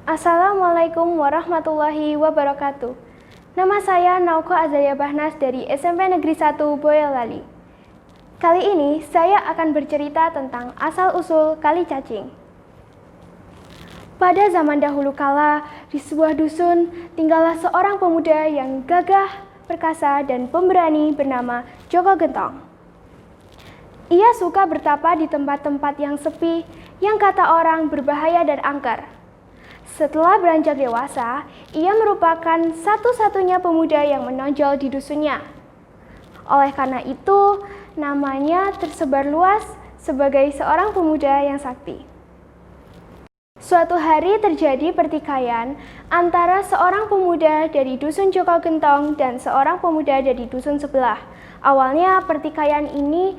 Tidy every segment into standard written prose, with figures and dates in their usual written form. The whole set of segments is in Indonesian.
Assalamualaikum warahmatullahi wabarakatuh. Nama saya Nauko Azalia Bahnas dari SMP Negeri 1 Boyolali. Kali ini saya akan bercerita tentang asal-usul Kali Cacing. Pada zaman dahulu kala, di sebuah dusun tinggallah seorang pemuda yang gagah, perkasa, dan pemberani bernama Joko Gentong. Ia suka bertapa di tempat-tempat yang sepi, yang kata orang berbahaya dan angker. Setelah beranjak dewasa, ia merupakan satu-satunya pemuda yang menonjol di dusunnya. Oleh karena itu, namanya tersebar luas sebagai seorang pemuda yang sakti. Suatu hari terjadi pertikaian antara seorang pemuda dari dusun Joko Gentong dan seorang pemuda dari dusun sebelah. Awalnya pertikaian ini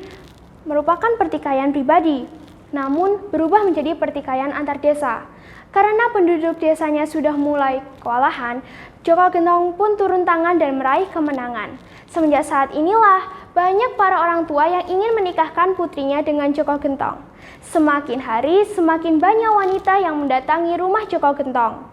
merupakan pertikaian pribadi, namun berubah menjadi pertikaian antar desa. Karena penduduk desanya sudah mulai kewalahan, Joko Gentong pun turun tangan dan meraih kemenangan. Semenjak saat inilah banyak para orang tua yang ingin menikahkan putrinya dengan Joko Gentong. Semakin hari semakin banyak wanita yang mendatangi rumah Joko Gentong.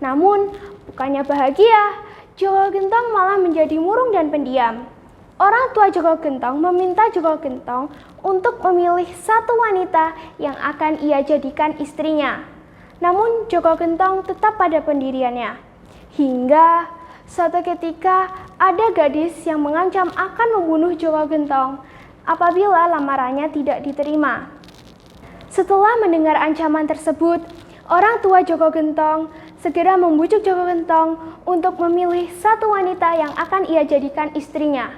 Namun bukannya bahagia, Joko Gentong malah menjadi murung dan pendiam. Orang tua Joko Gentong meminta Joko Gentong untuk memilih satu wanita yang akan ia jadikan istrinya. Namun Joko Gentong tetap pada pendiriannya. Hingga suatu ketika ada gadis yang mengancam akan membunuh Joko Gentong apabila lamarannya tidak diterima. Setelah mendengar ancaman tersebut, orang tua Joko Gentong segera membujuk Joko Gentong untuk memilih satu wanita yang akan ia jadikan istrinya.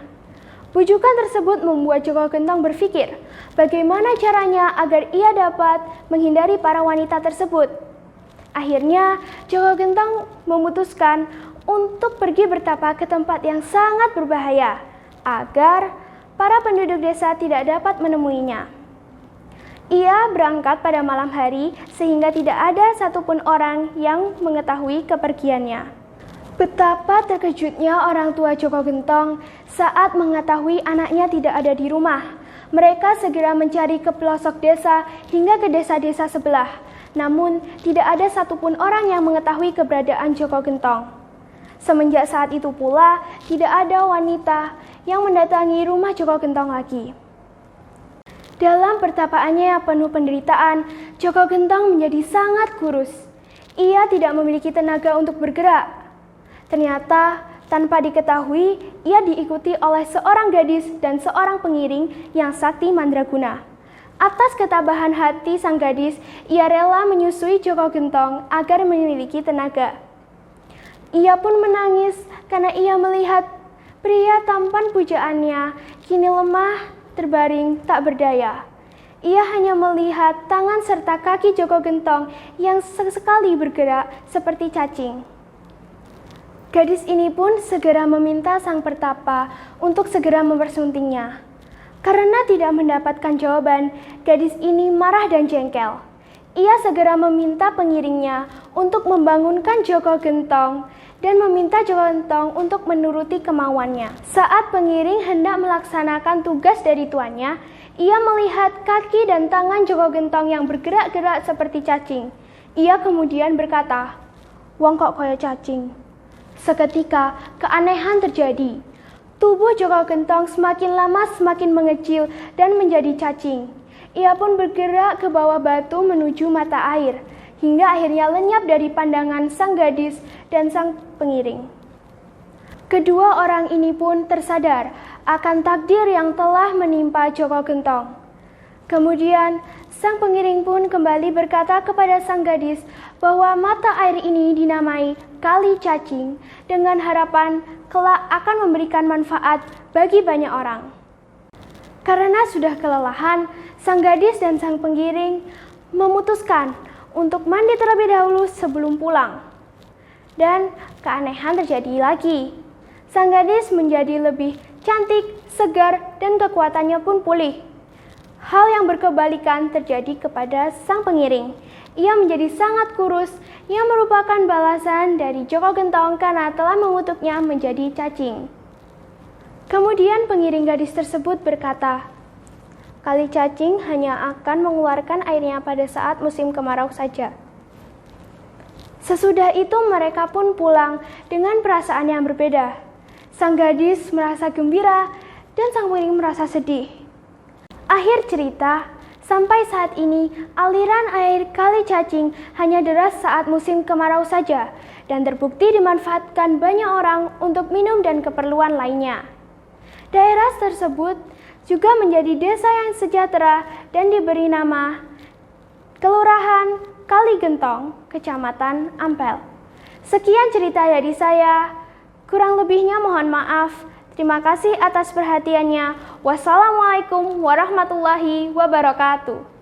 Bujukan tersebut membuat Joko Gentong berpikir bagaimana caranya agar ia dapat menghindari para wanita tersebut. Akhirnya, Joko Gentong memutuskan untuk pergi bertapa ke tempat yang sangat berbahaya agar para penduduk desa tidak dapat menemuinya. Ia berangkat pada malam hari sehingga tidak ada satupun orang yang mengetahui kepergiannya. Betapa terkejutnya orang tua Joko Gentong saat mengetahui anaknya tidak ada di rumah. Mereka segera mencari ke pelosok desa hingga ke desa-desa sebelah. Namun, tidak ada satupun orang yang mengetahui keberadaan Joko Gentong. Semenjak saat itu pula, tidak ada wanita yang mendatangi rumah Joko Gentong lagi. Dalam pertapaannya yang penuh penderitaan, Joko Gentong menjadi sangat kurus. Ia tidak memiliki tenaga untuk bergerak. Ternyata, tanpa diketahui, ia diikuti oleh seorang gadis dan seorang pengiring yang sakti mandraguna. Atas ketabahan hati sang gadis, ia rela menyusui Joko Gentong agar memiliki tenaga. Ia pun menangis karena ia melihat pria tampan pujaannya kini lemah, terbaring, tak berdaya. Ia hanya melihat tangan serta kaki Joko Gentong yang sesekali bergerak seperti cacing. Gadis ini pun segera meminta sang pertapa untuk segera mempersuntingnya. Karena tidak mendapatkan jawaban, gadis ini marah dan jengkel. Ia segera meminta pengiringnya untuk membangunkan Joko Gentong dan meminta Joko Gentong untuk menuruti kemauannya. Saat pengiring hendak melaksanakan tugas dari tuannya, ia melihat kaki dan tangan Joko Gentong yang bergerak-gerak seperti cacing. Ia kemudian berkata, "Wong kok kaya cacing?" Seketika, keanehan terjadi. Tubuh Joko Gentong semakin lama semakin mengecil dan menjadi cacing. Ia pun bergerak ke bawah batu menuju mata air, hingga akhirnya lenyap dari pandangan sang gadis dan sang pengiring. Kedua orang ini pun tersadar akan takdir yang telah menimpa Joko Gentong. Kemudian, sang pengiring pun kembali berkata kepada sang gadis bahwa mata air ini dinamai Kali Cacing dengan harapan kelak akan memberikan manfaat bagi banyak orang. Karena sudah kelelahan, sang gadis dan sang pengiring memutuskan untuk mandi terlebih dahulu sebelum pulang. Dan keanehan terjadi lagi. Sang gadis menjadi lebih cantik, segar, dan kekuatannya pun pulih. Hal yang berkebalikan terjadi kepada sang pengiring. Ia menjadi sangat kurus, yang merupakan balasan dari Joko Gentong karena telah mengutuknya menjadi cacing. Kemudian pengiring gadis tersebut berkata, "Kali Cacing hanya akan mengeluarkan airnya pada saat musim kemarau saja." Sesudah itu mereka pun pulang dengan perasaan yang berbeda. Sang gadis merasa gembira dan sang pemilik merasa sedih. Akhir cerita, sampai saat ini aliran air Kali Cacing hanya deras saat musim kemarau saja dan terbukti dimanfaatkan banyak orang untuk minum dan keperluan lainnya. Daerah tersebut juga menjadi desa yang sejahtera dan diberi nama Kelurahan Kali Gentong, Kecamatan Ampel. Sekian cerita dari saya, kurang lebihnya mohon maaf. Terima kasih atas perhatiannya. Wassalamualaikum warahmatullahi wabarakatuh.